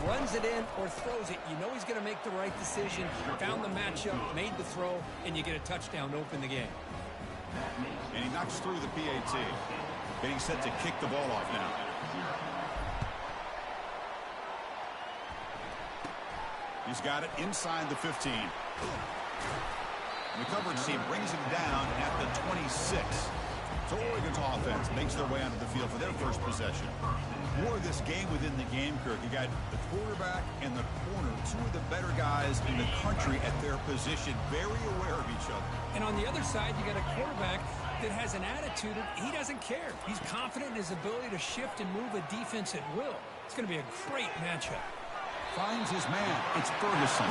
runs it in or throws it, you know he's going to make the right decision. Found the matchup, made the throw, and you get a touchdown to open the game. And he knocks through the PAT. Getting set to kick the ball off now. He's got it inside the 15. And the coverage team brings him down at the 26. So Oregon's offense makes their way onto the field for their first possession. More of this game within the game, Kirk. You got the quarterback and the corner, two of the better guys in the country at their position, very aware of each other. And on the other side, you got a quarterback that has an attitude of he doesn't care. He's confident in his ability to shift and move a defense at will. It's going to be a great matchup. Finds his man. It's Ferguson.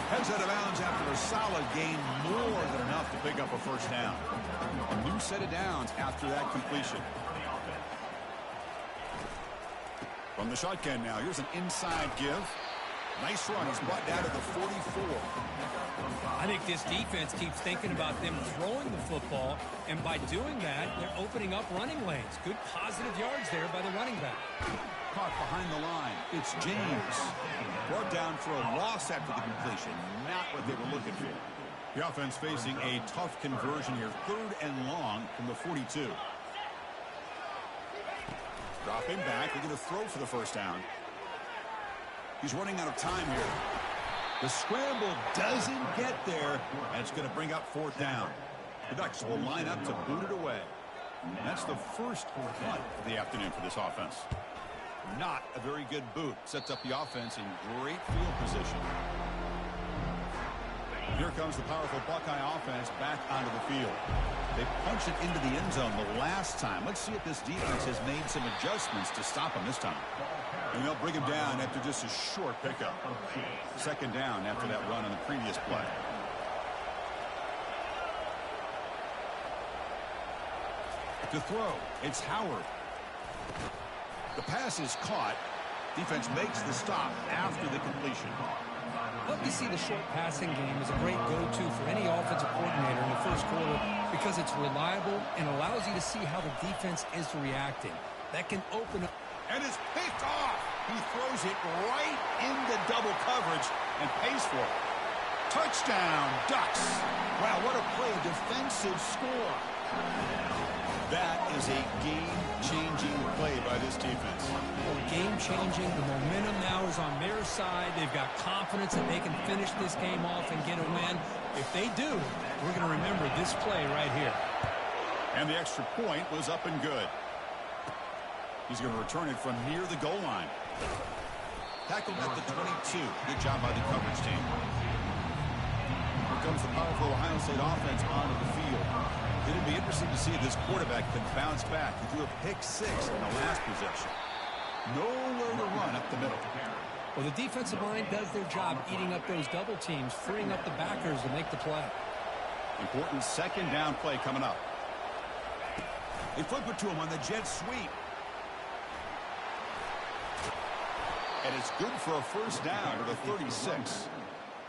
Heads out of bounds after a solid gain, more than enough to pick up a first down. A new set of downs after that completion. From the shotgun now, here's an inside give. Nice run. He's brought down to the 44. I think this defense keeps thinking about them throwing the football, and by doing that, they're opening up running lanes. Good positive yards there by the running back. Caught behind the line. It's James. Brought down for a loss after the completion. Not what they were looking for. The offense facing a tough conversion here. 3rd and long from the 42. Drop him back. They're going to throw for the first down. He's running out of time here. The scramble doesn't get there, and it's going to bring up 4th down. The Ducks will line up to boot it away. And that's the first punt of the afternoon for this offense. Not a very good boot. Sets up the offense in great field position. Here comes the powerful Buckeye offense back onto the field. They punched it into the end zone the last time. Let's see if this defense has made some adjustments to stop him this time. And they'll bring him down after just a short pickup. 2nd down after that run on the previous play. To throw, it's Howard. The pass is caught. Defense makes the stop after the completion. Let me see the short passing game is a great go-to for any offensive coordinator in the first quarter because it's reliable and allows you to see how the defense is reacting. That can open up. And it's picked off. He throws it right into double coverage and pays for it. Touchdown, Ducks. Wow, what a play, a defensive score. That is a game-changing play by this defense. Well, game-changing. The momentum now is on their side. They've got confidence that they can finish this game off and get a win. If they do, we're going to remember this play right here. And the extra point was up and good. He's going to return it from near the goal line. Tackled at the 22. Good job by the coverage team. Here comes the powerful Ohio State offense onto the field. It'll be interesting to see if this quarterback can bounce back. He threw a pick-6 in the last possession. Nowhere to run up the middle. Well, the defensive line does their job eating up those double teams, freeing up the backers to make the play. Important 2nd down play coming up. They flip it to him on the jet sweep. And it's good for a first down to the 36.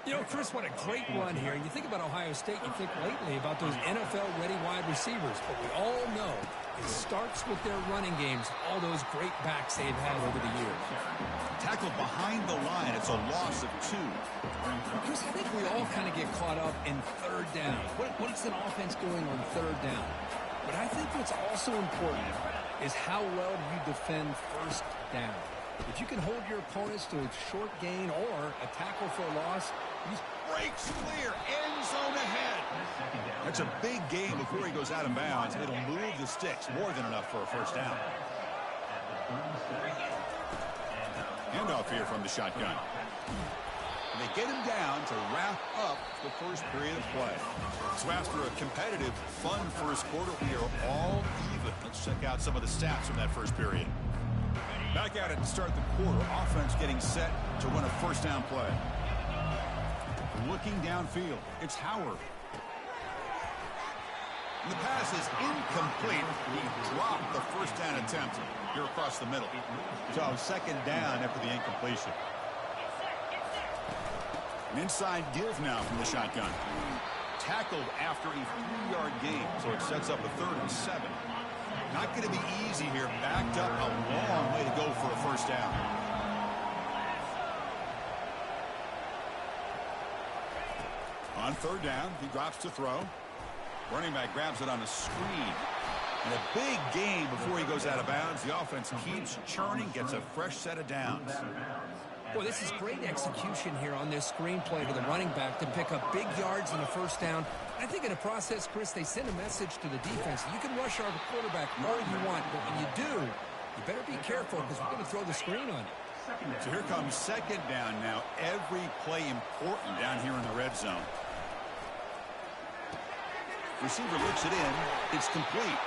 You know, Chris, what a great run here. You think about Ohio State, you think lately about those NFL-ready wide receivers. But we all know it starts with their running games, all those great backs they've had over the years. Tackled behind the line. It's a loss of 2. Chris, I think we all kind of get caught up in 3rd down. What's an offense doing on 3rd down? But I think what's also important is how well do you defend 1st down. If you can hold your opponents to a short gain or a tackle for a loss, he breaks clear, end zone ahead. That's a big gain before he goes out of bounds. It'll move the sticks, more than enough for a first down. Handoff here from the shotgun. And they get him down to wrap up the first period of play. So after a competitive, fun first quarter, we are all even. Let's check out some of the stats from that first period. Back at it to start the quarter. Offense getting set to run a first down play. Looking downfield. It's Howard. And the pass is incomplete. He dropped the first down attempt here across the middle. So 2nd down after the incompletion. An inside give now from the shotgun. Tackled after a 3-yard gain, so it sets up a 3rd and 7. Not going to be easy here. Backed up a long way to go for a first down. On third down, he drops to throw. Running back grabs it on a screen. And a big gain before he goes out of bounds. The offense keeps churning, gets a fresh set of downs. Boy, this is great execution here on this screenplay to the running back to pick up big yards in the first down. I think in the process, Chris, they send a message to the defense. You can rush our quarterback all you want, but when you do, you better be careful because we're going to throw the screen on you. So here comes second down now. Every play important down here in the red zone. Receiver looks it in. It's complete.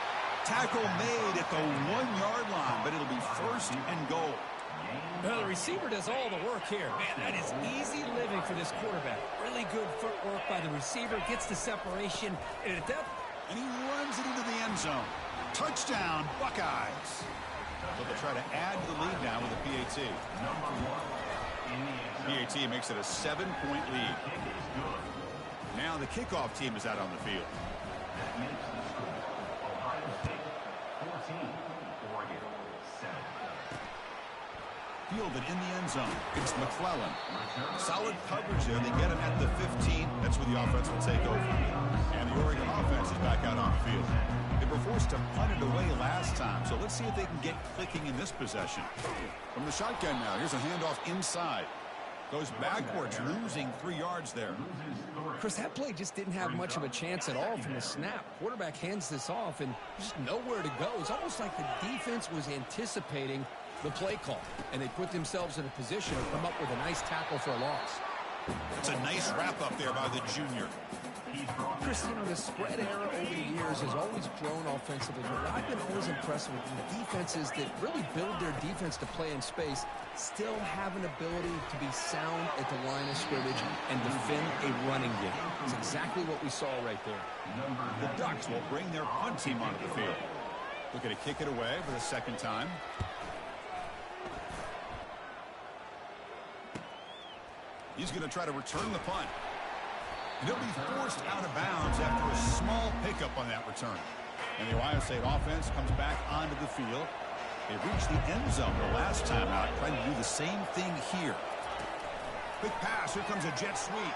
Tackle made at the 1-yard line, but it'll be first and goal. Well, the receiver does all the work here. Man, that is easy living for this quarterback. Really good footwork by the receiver. Gets the separation. And at that, and he runs it into the end zone. Touchdown, Buckeyes. So they'll try to add to the lead now with a PAT. PAT makes it a 7-point lead. Now the kickoff team is out on the field. Fielded in the end zone. It's McClellan. Solid coverage there. They get him at the 15. That's where the offense will take over. And the Oregon offense is back out on the field. They were forced to punt it away last time, so let's see if they can get clicking in this possession. From the shotgun now, here's a handoff inside. Goes backwards, losing 3 yards there. Chris, that play just didn't have much of a chance at all from the snap. Quarterback hands this off and just nowhere to go. It's almost like the defense was anticipating the play call, and they put themselves in a position to come up with a nice tackle for a loss. It's a nice wrap-up there by the junior. Chris, you know, the spread era over the years has always grown offensively, but I've been always impressed with the defenses that really build their defense to play in space, still have an ability to be sound at the line of scrimmage and defend a running game. It's exactly what we saw right there. The Ducks will bring their punt team onto the field. Looking to kick it away for the second time. He's going to try to return the punt. And he'll be forced out of bounds after a small pickup on that return. And the Ohio State offense comes back onto the field. They reached the end zone the last time out, trying to do the same thing here. Quick pass. Here comes a jet sweep.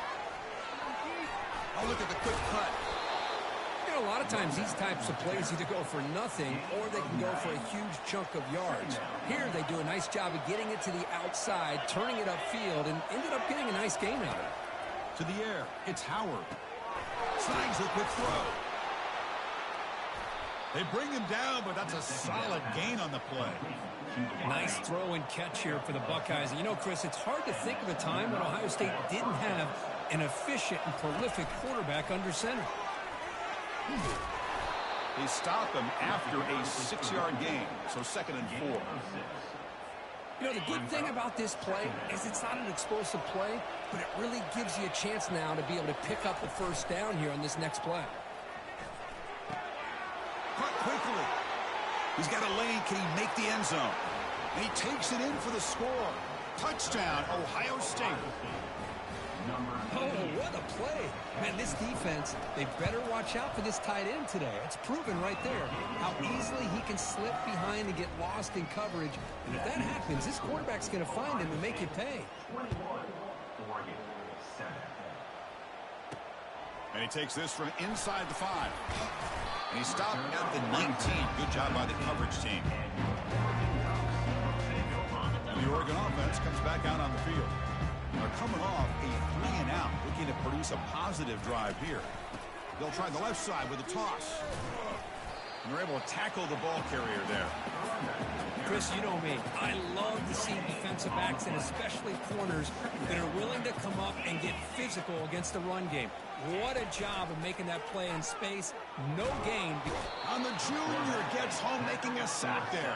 Oh, look at the quick cut. You know, a lot of times these types of plays either go for nothing or they can go for a huge chunk of yards. Here they do a nice job of getting it to the outside, turning it upfield, and ended up getting a nice gain out of it. To the air, it's Howard. Snags the quick throw. They bring him down, but that's a solid gain on the play. Nice throw and catch here for the Buckeyes. And you know, Chris, it's hard to think of a time when Ohio State didn't have an efficient and prolific quarterback under center. They stop him after a 6-yard gain, so 2nd and 4. You know, the good thing about this play is it's not an explosive play, but it really gives you a chance now to be able to pick up the first down here on this next play. Cut quickly. He's got a lane. Can he make the end zone? And he takes it in for the score. Touchdown, Ohio State. Oh, what a play. Man, this defense, they better watch out for this tight end today. It's proven right there how easily he can slip behind and get lost in coverage. And if that happens, this quarterback's going to find him and make you pay. And he takes this from inside the 5. And he stopped at the 19. Good job by the coverage team. And the Oregon offense comes back out on the field. They're coming off a 3-and-out, looking to produce a positive drive here. They'll try the left side with a toss. And they're able to tackle the ball carrier there. Chris, you know me. I love to see defensive backs and especially corners that are willing to come up and get physical against the run game. What a job of making that play in space. No gain. On the junior gets home making a sack there.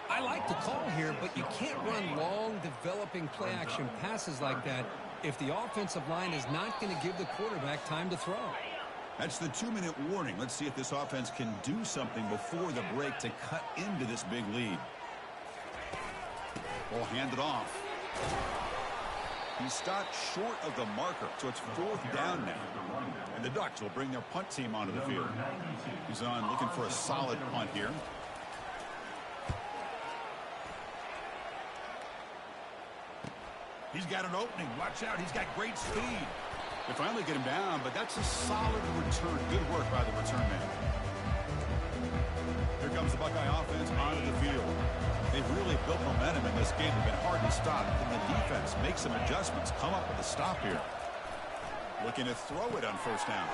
I like the call here, but you can't run long, developing play-action passes like that if the offensive line is not going to give the quarterback time to throw. That's the 2-minute warning. Let's see if this offense can do something before the break to cut into this big lead. Ball handed off. He stopped short of the marker, so it's 4th down now. And the Ducks will bring their punt team onto the field. He's on looking for a solid punt here. He's got an opening. Watch out. He's got great speed. They finally get him down, but that's a solid return. Good work by the return man. Here comes the Buckeye offense onto the field. They've really built momentum in this game. They've been hard to stop. And the defense makes some adjustments, come up with a stop here. Looking to throw it on first down.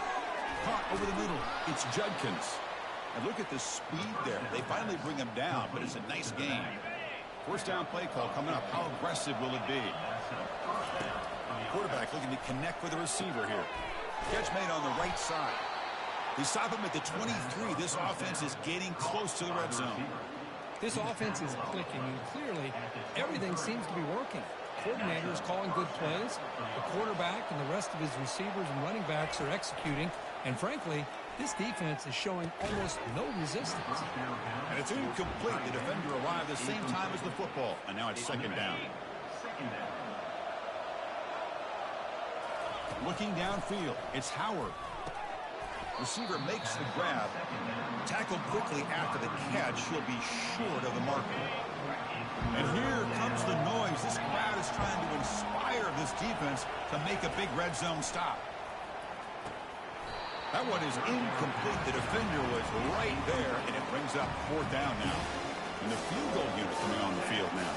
Caught over the middle. It's Judkins. And look at the speed there. They finally bring him down, but it's a nice game. First down play call coming up. How aggressive will it be? Quarterback looking to connect with the receiver here. Catch made on the right side. They stop him at the 23. This offense is getting close to the red zone. This offense is clicking, and clearly everything seems to be working. Coordinators calling good plays. The quarterback and the rest of his receivers and running backs are executing. And frankly, this defense is showing almost no resistance. And it's incomplete. The defender arrived the same time as the football. And now it's second down. Looking downfield, it's Howard. Receiver makes the grab. Tackled quickly after the catch. He'll be short of the marker. And here comes the noise. This crowd is trying to inspire this defense to make a big red zone stop. That one is incomplete. The defender was right there, and it brings up fourth down now. And the field goal unit coming on the field now.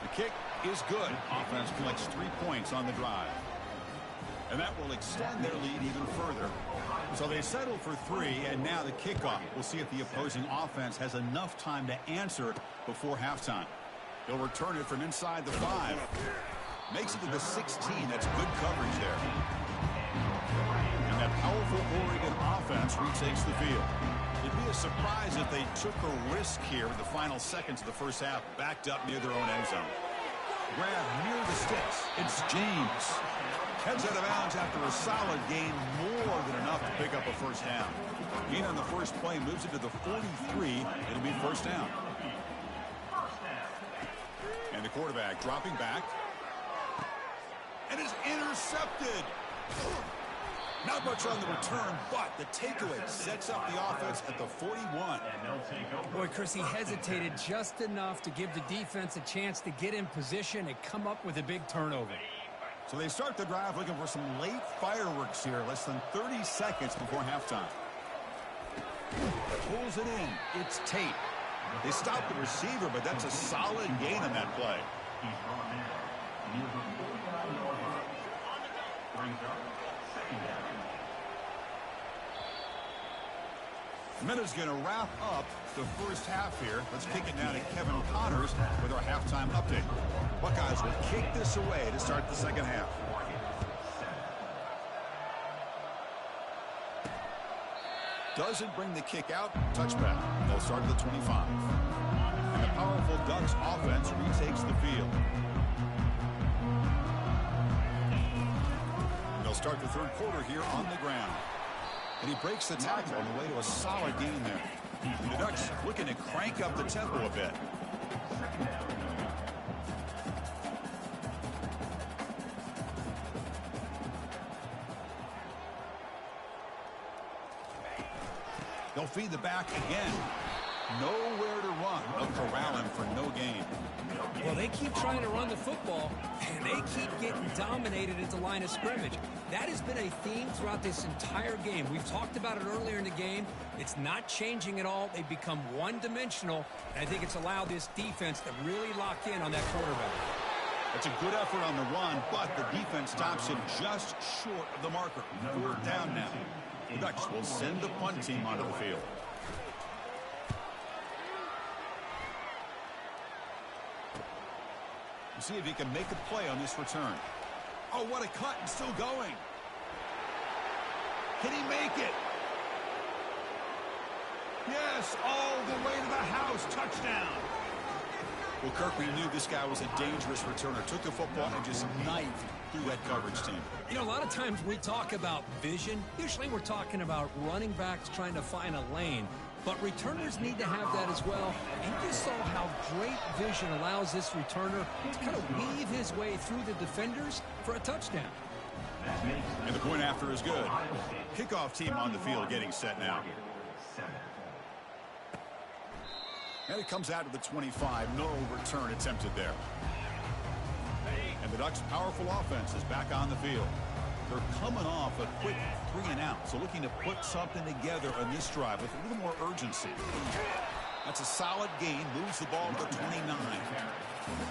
The kick is good. Offense collects 3 points on the drive. And that will extend their lead even further. So they settle for 3, and now the kickoff. We'll see if the opposing offense has enough time to answer before halftime. They'll return it from inside the 5. Makes it to the 16. That's good coverage there. And that powerful Oregon offense retakes the field. It'd be a surprise if they took a risk here in the final seconds of the first half, backed up near their own end zone. Grab near the sticks. It's James. Heads out of bounds after a solid gain, more than enough to pick up a first down. Gain on the first play moves it to the 43. It'll be first down. And the quarterback dropping back. And is intercepted. Not much on the return, but the takeaway sets up the offense at the 41. Boy, Chris, he hesitated just enough to give the defense a chance to get in position and come up with a big turnover. So they start the drive looking for some late fireworks here, less than 30 seconds before halftime. Pulls it in. It's Tate. They stop the receiver, but that's a solid gain on that play. Minutes going to wrap up the first half here. Let's kick it now to Kevin Connors with our halftime update. Buckeyes will kick this away to start the second half. Doesn't bring the kick out. Touchback. They'll start at the 25. And the powerful Ducks offense retakes the field. They'll start the third quarter here on the ground. And he breaks the tackle on the way to a solid gain there. And the Ducks looking to crank up the tempo a bit. They'll feed the back again. Nowhere to run. They'll corral him for no gain. Well, they keep trying to run the football, and they keep getting dominated at the line of scrimmage. That has been a theme throughout this entire game. We've talked about it earlier in the game. It's not changing at all. They've become one-dimensional, and I think it's allowed this defense to really lock in on that quarterback. That's a good effort on the run, but the defense stops him just short of the marker. Fourth down now. The Ducks will send the punt team onto the field. See if he can make a play on this return. Oh, what a cut, and still going. Can he make it? Yes, all the way to the house. Touchdown. Well, Kirk, we knew this guy was a dangerous returner. Took the football and just knifed through that coverage team. You know, a lot of times we talk about vision. Usually we're talking about running backs trying to find a lane. But returners need to have that as well. And you saw how great vision allows this returner to kind of weave his way through the defenders for a touchdown. And the point after is good. Kickoff team on the field getting set now. And it comes out to the 25. No return attempted there. And the Ducks' powerful offense is back on the field. They're coming off a quick 3-and-out, so looking to put something together on this drive with a little more urgency. That's a solid gain, moves the ball to the 29.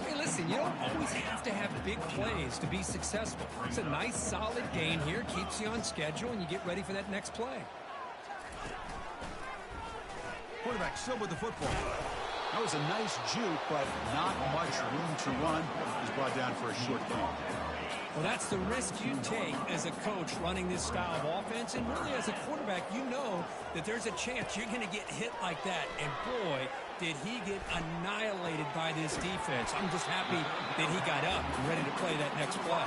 Hey, listen, you don't always have to have big plays to be successful. It's a nice, solid gain here, keeps you on schedule, and you get ready for that next play. Quarterback still with the football. That was a nice juke, but not much room to run. He's brought down for a short gain. Well, that's the risk you take as a coach running this style of offense. And really, as a quarterback, you know that there's a chance you're going to get hit like that. And boy, did he get annihilated by this defense. I'm just happy that he got up and ready to play that next play.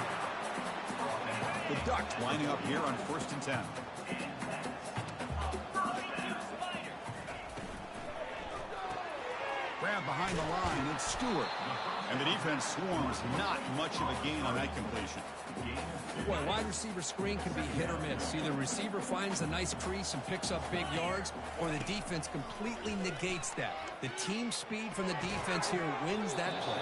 The Ducks lining up here on 1st and 10. Grab behind the line, it's Stewart. And the defense swarms, not much of a gain on that completion. Boy, wide receiver screen can be hit or miss. Either receiver finds a nice crease and picks up big yards, or the defense completely negates that. The team speed from the defense here wins that play.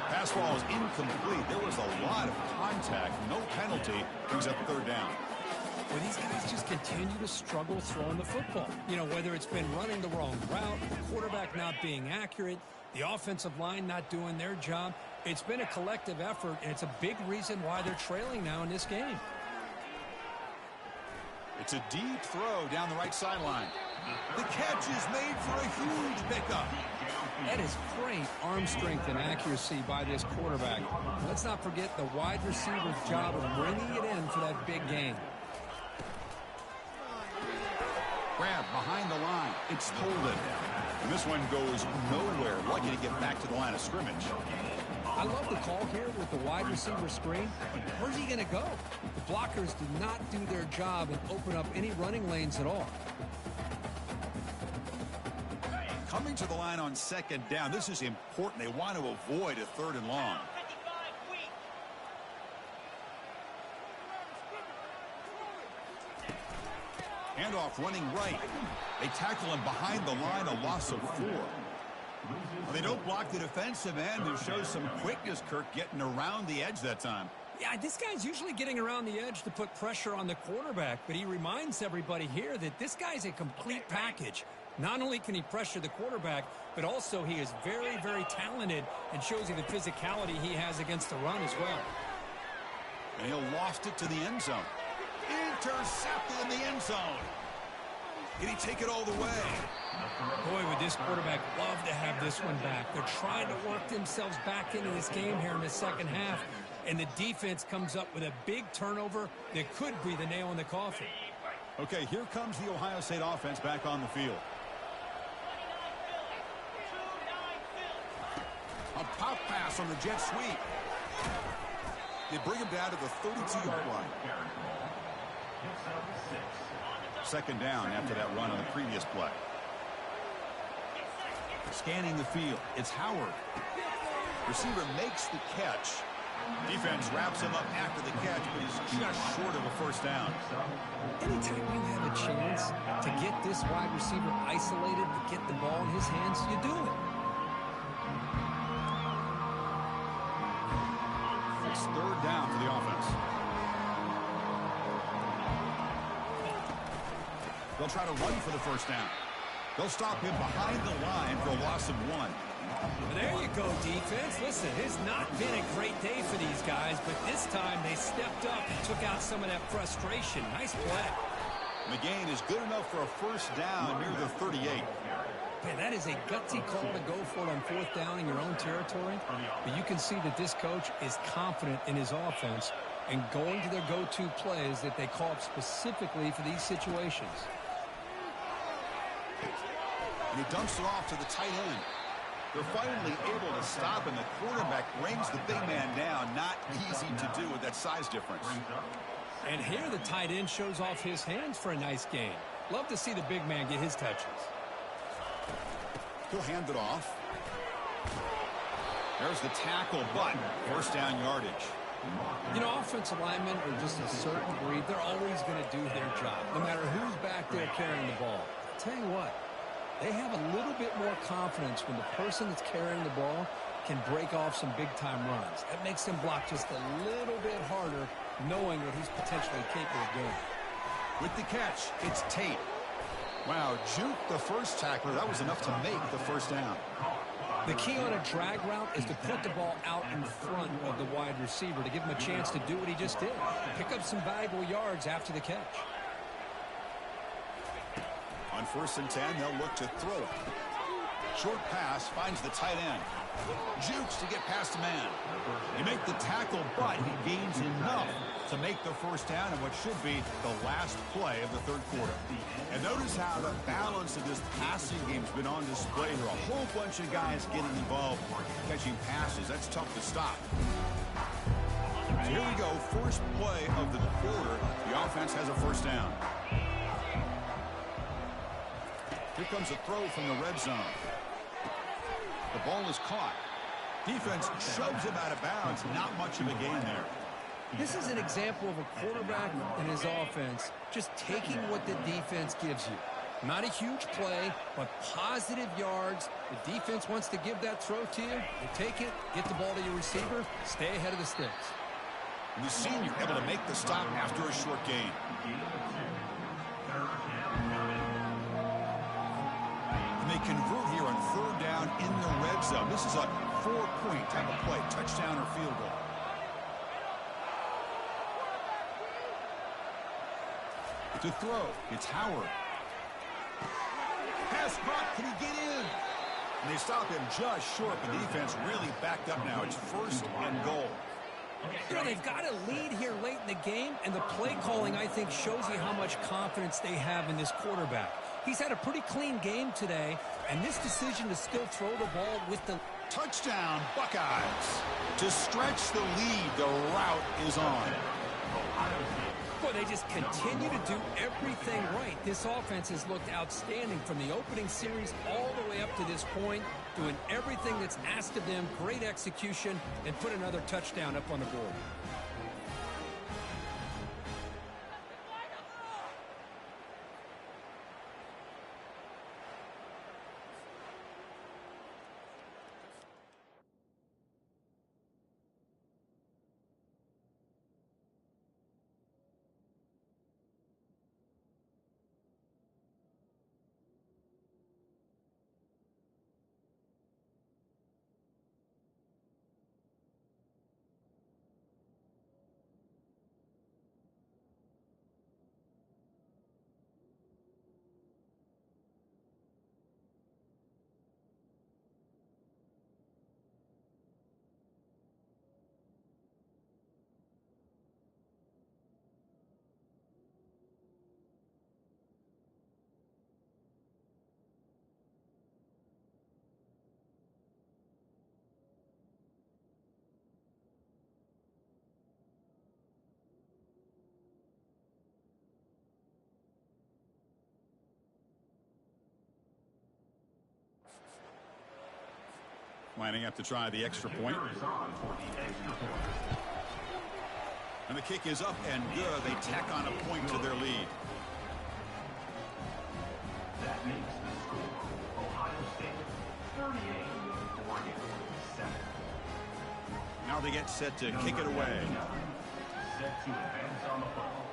Pass ball is incomplete. There was a lot of contact, no penalty. Brings up 3rd down. Well, these guys just continue to struggle throwing the football. You know, whether it's been running the wrong route, the quarterback not being accurate, the offensive line not doing their job. It's been a collective effort, and it's a big reason why they're trailing now in this game. It's a deep throw down the right sideline. The catch is made for a huge pickup. That is great arm strength and accuracy by this quarterback. Let's not forget the wide receiver's job of bringing it in for that big gain. Grab behind the line. It's Holden. And this one goes nowhere. Lucky to get back to the line of scrimmage. I love the call here with the wide receiver screen. Where's he going to go? The blockers did not do their job and open up any running lanes at all. Coming to the line on 2nd down. This is important. They want to avoid a 3rd and long. Handoff running right. They tackle him behind the line, a loss of 4. Well, they don't block the defensive end, who shows some quickness, Kirk, getting around the edge that time. Yeah, this guy's usually getting around the edge to put pressure on the quarterback, but he reminds everybody here that this guy's a complete package. Not only can he pressure the quarterback, but also he is very, very talented and shows you the physicality he has against the run as well. And he'll loft it to the end zone. Intercepted in the end zone. Can he take it all the way? Boy, would this quarterback love to have this one back. They're trying to work themselves back into this game here in the 2nd half, and the defense comes up with a big turnover that could be the nail in the coffin. Okay, here comes the Ohio State offense back on the field. A pop pass on the jet sweep. They bring him down to the 32-yard line. 2nd down after that run on the previous play. Scanning the field, it's Howard. Receiver makes the catch. Defense wraps him up after the catch, but he's just short of a 1st down. Anytime you have a chance to get this wide receiver isolated, to get the ball in his hands, you do it. It's 3rd down for the offense. They'll try to run for the 1st down. They'll stop him behind the line for a loss of 1. Well, there you go, defense. Listen, it's not been a great day for these guys, but this time they stepped up and took out some of that frustration. Nice play. The gain is good enough for a 1st down near the 38. Man, that is a gutsy call to go for it on 4th down in your own territory. But you can see that this coach is confident in his offense and going to their go-to plays that they call up specifically for these situations. And he dumps it off to the tight end. They're finally able to stop, and the quarterback brings the big man down. Not easy to do with that size difference. And here the tight end shows off his hands for a nice gain. Love to see the big man get his touches. He'll hand it off. There's the tackle, but 1st down yardage. You know, offensive linemen are just a certain breed. They're always going to do their job, no matter who's back there carrying the ball. I'll tell you what, They have a little bit more confidence when the person that's carrying the ball can break off some big-time runs. That makes him block just a little bit harder, knowing what he's potentially capable of doing. With the catch, it's Tate. Wow, juke the first tackler. That was enough to make the first down. The key on a drag route is to put the ball out in front of the wide receiver to give him a chance to do what he just did. Pick up some valuable yards after the catch. On 1st and 10, they'll look to throw it. Short pass finds the tight end. Jukes to get past a man. You make the tackle, but he gains enough to make the first down in what should be the last play of the third quarter. And notice how the balance of this passing game has been on display here. A whole bunch of guys getting involved catching passes. That's tough to stop. So here we go. First play of the quarter. The offense has a first down. Here comes a throw from the red zone. The ball is caught. Defense shoves him out of bounds. Not much of a gain there. This is an example of a quarterback and his offense just taking what the defense gives you. Not a huge play, but positive yards. The defense wants to give that throw to you. You take it, get the ball to your receiver, stay ahead of the sticks. The senior able to make the stop after a short gain. And they convert here on 3rd down in the red zone. This is a 4-point type of play, touchdown or field goal. To throw, it's Howard. Pass caught, can he get in? And they stop him just short. The defense really backed up now. It's 1st and goal. You know, they've got a lead here late in the game, and the play calling, I think, shows you how much confidence they have in this quarterback. He's had a pretty clean game today, and this decision to still throw the ball with the touchdown, Buckeyes. To stretch the lead, the route is on. Boy, they just continue to do everything right. This offense has looked outstanding from the opening series all the way up to this point, doing everything that's asked of them, great execution, and put another touchdown up on the board. Lining up to try the extra point. And the kick is up and good. They tack on a point to their lead. That makes the score Ohio State 38, Oregon 7. Now they get set to kick it away. Set to advance on the ball.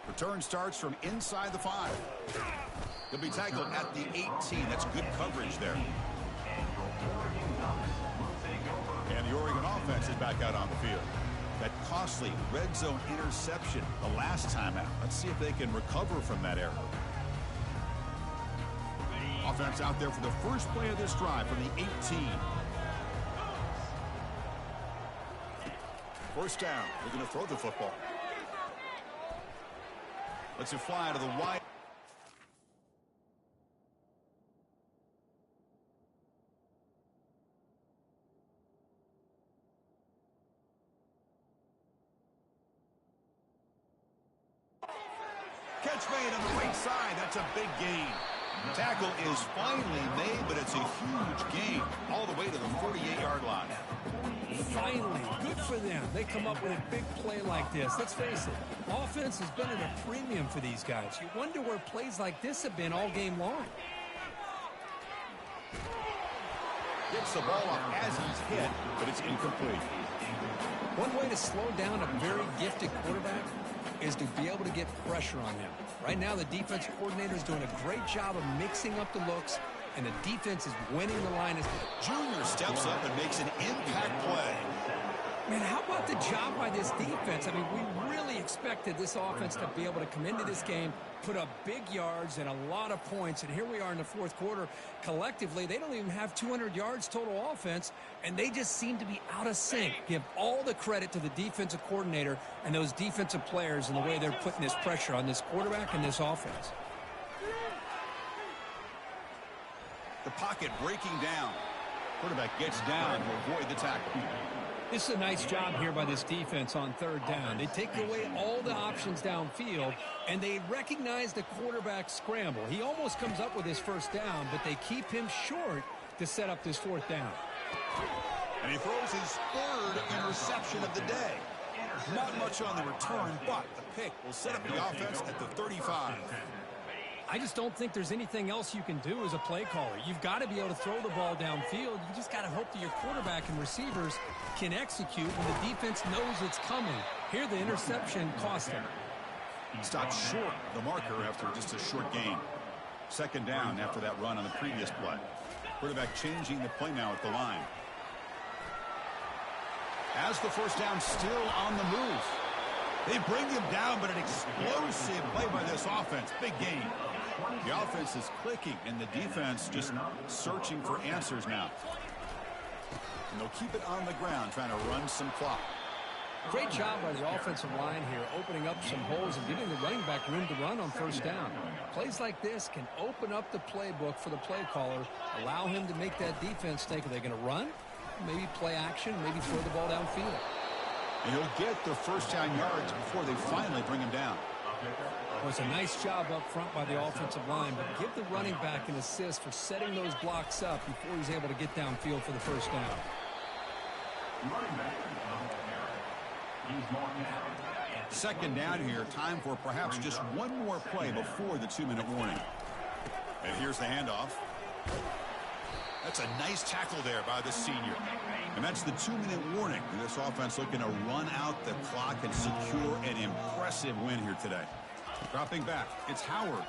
Return starts from inside the 5. He'll be tackled at the 18. That's good coverage there. And the Oregon offense is back out on the field. That costly red zone interception the last time out. Let's see if they can recover from that error. Offense out there for the first play of this drive from the 18. First down. They're going to throw the football. Let's it fly to the wide. Catch made on the right side. That's a big gain. Tackle is finally made, but it's a huge gain all the way to the 48-yard line. Finally, good for them. They come up with a big play like this. Let's face it, offense has been at a premium for these guys. You wonder where plays like this have been all game long. Gets the ball up as he's hit, but it's incomplete. One way to slow down a very gifted quarterback is to be able to get pressure on him. Right now, the defense coordinator is doing a great job of mixing up the looks, and the defense is winning the line. Junior steps up and makes an impact play. Man, how about the job by this defense? I mean, we really expected this offense to be able to come into this game, put up big yards and a lot of points, and here we are in the fourth quarter. Collectively, they don't even have 200 yards total offense, and they just seem to be out of sync. Give all the credit to the defensive coordinator and those defensive players and the way they're putting this pressure on this quarterback and this offense. The pocket breaking down. Quarterback gets down to avoid the tackle. This is a nice job here by this defense on third down. They take away all the options downfield, and they recognize the quarterback scramble. He almost comes up with his first down, but they keep him short to set up this fourth down. And he throws his third interception of the day. Not much on the return, but the pick will set up the offense at the 35. I just don't think there's anything else you can do as a play caller. You've got to be able to throw the ball downfield. You just got to hope that your quarterback and receivers can execute when the defense knows it's coming. Here, the interception cost him. Stopped short of the marker after just a short gain. Second down after that run on the previous play. Quarterback changing the play now at the line. As the first down still on the move. They bring him down, but an explosive play by this offense. Big gain. The offense is clicking, and the defense just searching for answers now. And they'll keep it on the ground, trying to run some clock. Great job by the offensive line here, opening up some holes and giving the running back room to run on first down. Plays like this can open up the playbook for the play caller, allow him to make that defense think, are they going to run? Maybe play action, maybe throw the ball downfield. And he'll get the first down yards before they finally bring him down. Well, it's a nice job up front by the offensive line, but give the running back an assist for setting those blocks up before he's able to get downfield for the first down. Second down here, time for perhaps just one more play before the 2-minute warning. And here's the handoff. That's a nice tackle there by the senior. And that's the 2-minute warning. And this offense looking to run out the clock and secure an impressive win here today. Dropping back, it's Howard.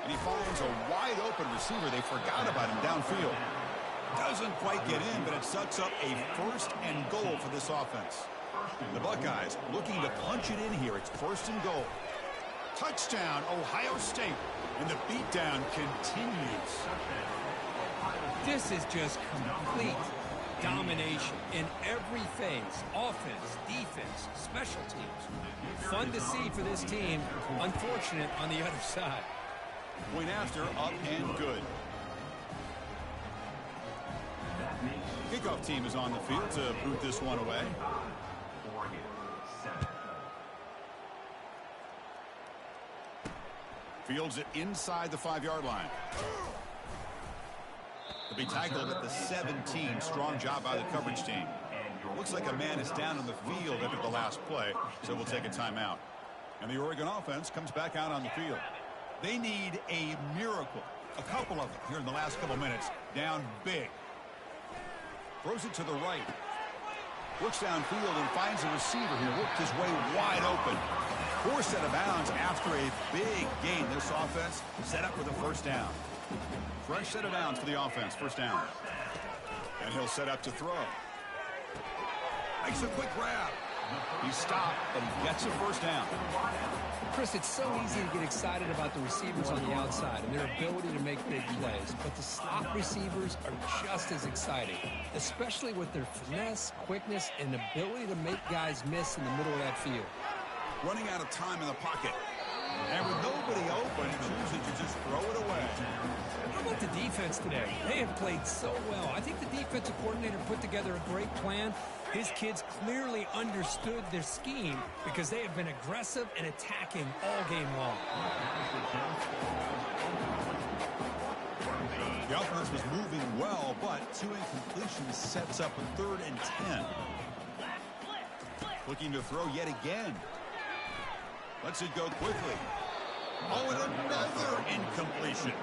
And he finds a wide open receiver. They forgot about him downfield. Doesn't quite get in, but it sets up a first and goal for this offense. The Buckeyes looking to punch it in here. It's first and goal. Touchdown, Ohio State. And the beatdown continues. This is just complete domination in every phase. Offense, defense, special teams. Fun to see for this team. Unfortunate on the other side. Point after, up and good. Kickoff team is on the field to boot this one away. Fields it inside the 5-yard line. To be tackled at the 17. Strong job by the coverage team. Looks like a man is down on the field after the last play, so we'll take a timeout. And the Oregon offense comes back out on the field. They need a miracle. A couple of them here in the last couple minutes. Down big. Throws it to the right. Looks downfield and finds a receiver who worked his way wide open. Forced out of bounds after a big gain. This offense set up for the first down. Fresh set of downs for the offense. First down. And he'll set up to throw. Makes a quick grab. He stopped, but he gets a first down. Chris, it's so easy to get excited about the receivers on the outside and their ability to make big plays, but the slot receivers are just as exciting, especially with their finesse, quickness, and ability to make guys miss in the middle of that field. Running out of time in the pocket. And with nobody open, choosing to just throw it away. How about the defense today? They have played so well. I think the defensive coordinator put together a great plan, His kids clearly understood their scheme because they have been aggressive and attacking all game long. The offense was moving well, but 2 incompletions sets up a 3rd and 10. Looking to throw yet again. Lets it go quickly. Oh, and another incompletion.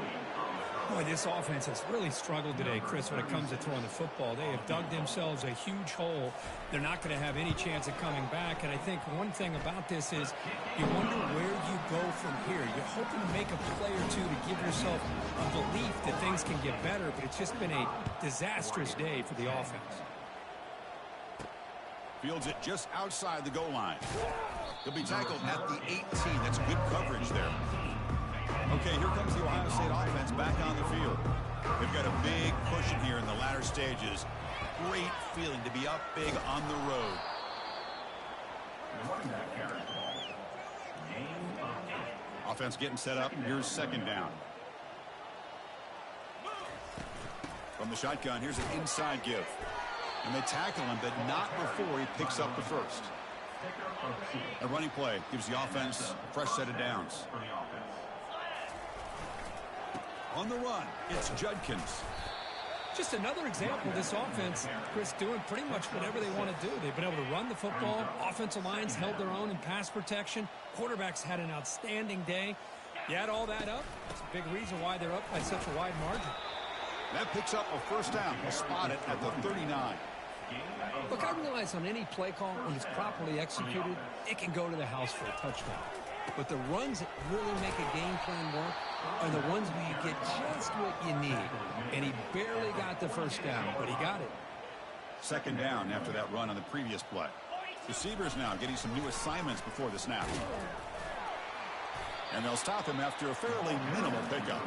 Boy, this offense has really struggled today, Chris, when it comes to throwing the football. They have dug themselves a huge hole. They're not going to have any chance of coming back. And I think one thing about this is you wonder where you go from here. You're hoping to make a play or two to give yourself a belief that things can get better, but it's just been a disastrous day for the offense. Fields it just outside the goal line. He'll be tackled at the 18. That's good coverage there. Okay, here comes the Ohio State offense back on the field. They've got a big push in here in the latter stages. Great feeling to be up big on the road. Offense getting set up. Here's 2nd down. From the shotgun, here's an inside give. And they tackle him, but not before he picks up the first. A running play gives the offense a fresh set of downs. On the run, it's Judkins. Just another example of this offense, Chris, doing pretty much whatever they want to do. They've been able to run the football. Offensive lines held their own in pass protection. Quarterbacks had an outstanding day. You add all that up, it's a big reason why they're up by such a wide margin. That picks up a 1st down. We'll spot it at the 39. Look, I realize on any play call, when it's properly executed, it can go to the house for a touchdown. But the runs that really make a game plan work are the ones where you get just what you need. And he barely got the 1st down, but he got it. 2nd down after that run on the previous play. Receivers now getting some new assignments before the snap. And they'll stop him after a fairly minimal pickup.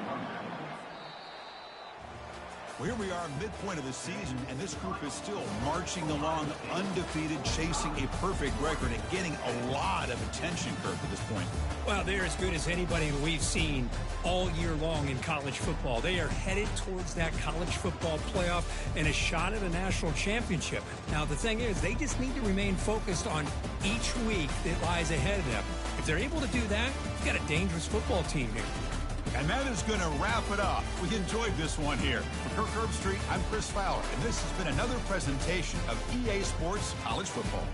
Well, here we are, midpoint of the season, and this group is still marching along undefeated, chasing a perfect record and getting a lot of attention, Kirk, at this point. Well, they're as good as anybody we've seen all year long in college football. They are headed towards that college football playoff and a shot at a national championship. Now, the thing is, they just need to remain focused on each week that lies ahead of them. If they're able to do that, you've got a dangerous football team here. And that is going to wrap it up. We enjoyed this one here. For Kirk Herbstreit, I'm Chris Fowler, and this has been another presentation of EA Sports College Football.